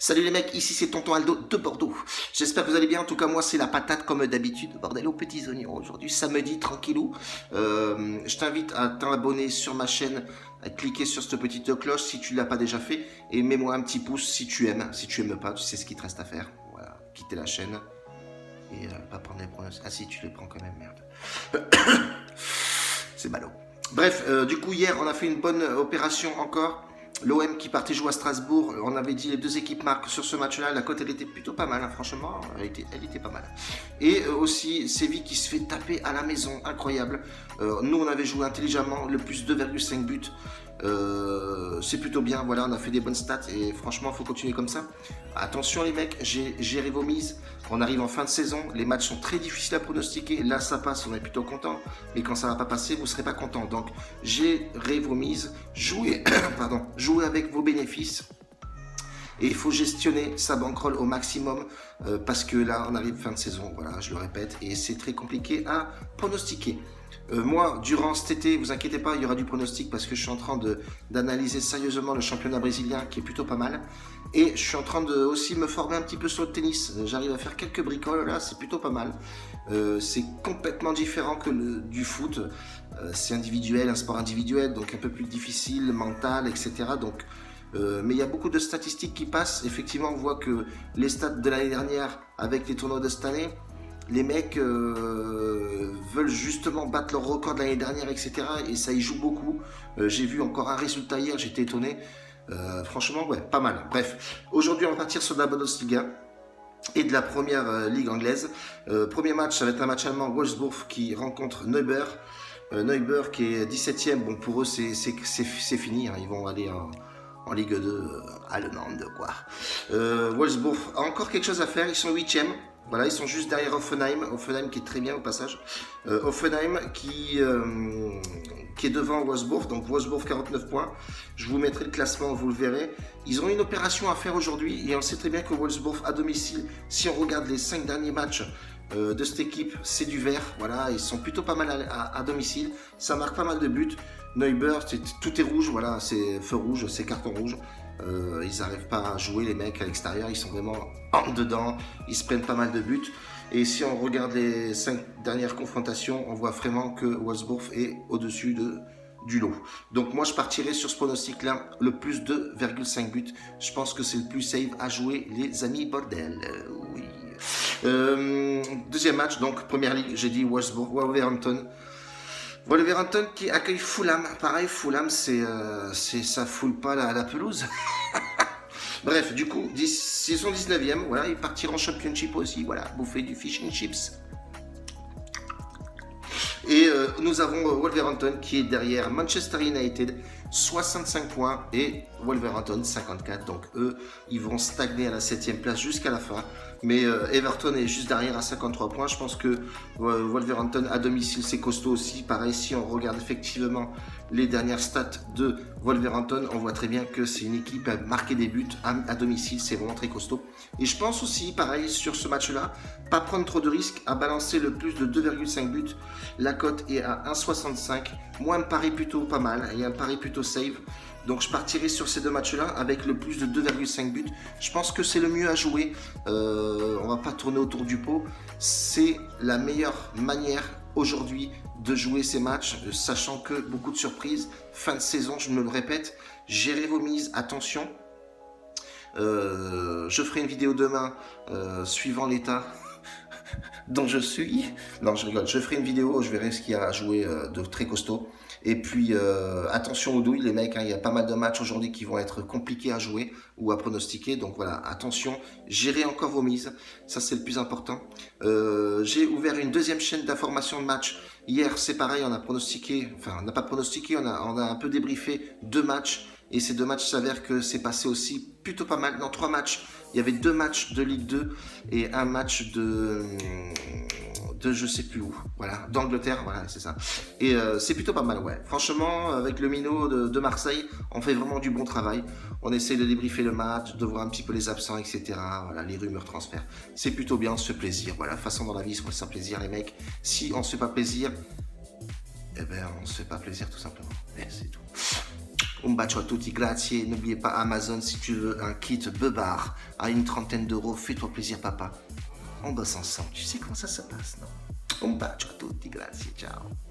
Salut les mecs, ici c'est Tonton Aldo de Bordeaux. J'espère que vous allez bien, en tout cas moi c'est la patate comme d'habitude, bordel aux petits oignons aujourd'hui, samedi tranquillou. Je t'invite à t'abonner sur ma chaîne, à cliquer sur cette petite cloche si tu ne l'as pas déjà fait, et mets-moi un petit pouce si tu aimes. Si tu aimes pas, tu sais ce qu'il te reste à faire. Voilà, quitter la chaîne et pas prendre les pronostics. Ah si, tu les prends quand même, merde. C'est ballot. Bref, du coup hier on a fait une bonne opération encore. L'OM qui partait jouer à Strasbourg, on avait dit les deux équipes marquent sur ce match-là, la cote elle était plutôt pas mal, hein, franchement, elle était pas mal. Et aussi Séville qui se fait taper à la maison, incroyable. Nous on avait joué intelligemment, le plus 2,5 buts, c'est plutôt bien, voilà, on a fait des bonnes stats et franchement il faut continuer comme ça. Attention les mecs, j'ai géré vos mises, on arrive en fin de saison, les matchs sont très difficiles à pronostiquer, là ça passe, on est plutôt content, mais quand ça va pas passer, vous serez pas content. Donc gérez vos mises, jouez, pardon, jouez avec vos bénéfices. Et il faut gestionner sa bankroll au maximum parce que là on arrive fin de saison, voilà, je le répète, et c'est très compliqué à pronostiquer. Moi, durant cet été, vous inquiétez pas, il y aura du pronostic parce que je suis en train d'analyser sérieusement le championnat brésilien qui est plutôt pas mal. Et je suis en train de aussi me former un petit peu sur le tennis. J'arrive à faire quelques bricoles là, c'est plutôt pas mal. C'est complètement différent que du foot. C'est individuel, un sport individuel, donc un peu plus difficile, mental, etc. Donc, mais il y a beaucoup de statistiques qui passent. Effectivement, on voit que les stats de l'année dernière avec les tournois de cette année, les mecs veulent justement battre leur record de l'année dernière, etc. Et ça y joue beaucoup. J'ai vu encore un résultat hier, j'étais étonné. Franchement, ouais, pas mal. Bref, aujourd'hui, on va partir sur de la Bundesliga et de la première ligue anglaise. Premier match, ça va être un match allemand, Wolfsburg qui rencontre Neuberg. Neuberg qui est 17ème. Bon, pour eux, c'est fini. Hein. Ils vont aller en Ligue 2 allemande, quoi. Wolfsburg a encore quelque chose à faire. Ils sont 8ème. Voilà, ils sont juste derrière Hoffenheim. Hoffenheim qui est très bien au passage. Hoffenheim qui est devant Wolfsburg. Donc Wolfsburg 49 points. Je vous mettrai le classement, vous le verrez. Ils ont une opération à faire aujourd'hui. Et on sait très bien que Wolfsburg à domicile, si on regarde les 5 derniers matchs de cette équipe, c'est du vert. Voilà, ils sont plutôt pas mal à domicile. Ça marque pas mal de buts. Neuberg, tout est rouge. Voilà, c'est feu rouge, c'est carton rouge. Ils n'arrivent pas à jouer les mecs à l'extérieur, ils sont vraiment en dedans, ils se prennent pas mal de buts. Et si on regarde les 5 dernières confrontations, on voit vraiment que Wolfsburg est au-dessus du lot. Donc moi je partirai sur ce pronostic là, le plus 2,5 buts. Je pense que c'est le plus safe à jouer les amis, bordel. Oui. Deuxième match, donc première ligue, j'ai dit Wolfsburg, Wolverhampton. Wolverhampton qui accueille Fulham. Pareil, Fulham, ça foule pas la pelouse. Bref, du coup, ils sont 19e. Voilà, ils partiront en Championship aussi. Voilà, bouffer du fish and chips. Et nous avons Wolverhampton qui est derrière Manchester United, 65 points, et Wolverhampton 54. Donc eux, ils vont stagner à la 7e place jusqu'à la fin. Mais Everton est juste derrière à 53 points. Je pense que Wolverhampton à domicile c'est costaud aussi. Pareil, si on regarde effectivement les dernières stats de Wolverhampton, on voit très bien que c'est une équipe à marquer des buts à domicile. C'est vraiment très costaud. Et je pense aussi, pareil, sur ce match-là, pas prendre trop de risques, à balancer le plus de 2,5 buts. La cote est à 1,65. Moi, un pari plutôt pas mal et un pari plutôt safe. Donc je partirai sur ces deux matchs-là avec le plus de 2,5 buts. Je pense que c'est le mieux à jouer. On va pas tourner autour du pot. C'est la meilleure manière aujourd'hui de jouer ces matchs, sachant que beaucoup de surprises. Fin de saison, je me le répète, gérez vos mises, attention. Je ferai une vidéo demain suivant l'état dont je suis. Non, je rigole. Je ferai une vidéo, je verrai ce qu'il y a à jouer de très costaud. Et puis, attention aux douilles, les mecs. Hein, il y a pas mal de matchs aujourd'hui qui vont être compliqués à jouer ou à pronostiquer. Donc voilà, attention. Gérez encore vos mises. Ça, c'est le plus important. J'ai ouvert une deuxième chaîne d'information de match. Hier, c'est pareil, on a pronostiqué. Enfin, on n'a pas pronostiqué, on a un peu débriefé 2 matchs. Et ces 2 matchs s'avèrent que c'est passé aussi plutôt pas mal. Dans 3 matchs, il y avait 2 matchs de Ligue 2 et un match de je sais plus où. Voilà, d'Angleterre, voilà, c'est ça. Et c'est plutôt pas mal, ouais. Franchement, avec le minot de Marseille, on fait vraiment du bon travail. On essaie de débriefer le match, de voir un petit peu les absents, etc. Voilà, les rumeurs transferts. C'est plutôt bien, on se fait plaisir. Voilà, de toute façon dans la vie, il faut se faire plaisir, les mecs. Si on se fait pas plaisir, eh ben, on se fait pas plaisir tout simplement. Et c'est tout. Un bacio a tutti, grazie. N'oubliez pas Amazon si tu veux un kit Beubard à une trentaine d'euros. Fais-toi plaisir, papa. On bosse ensemble. Tu sais comment ça se passe, non? Un bacio a tutti, grazie, ciao.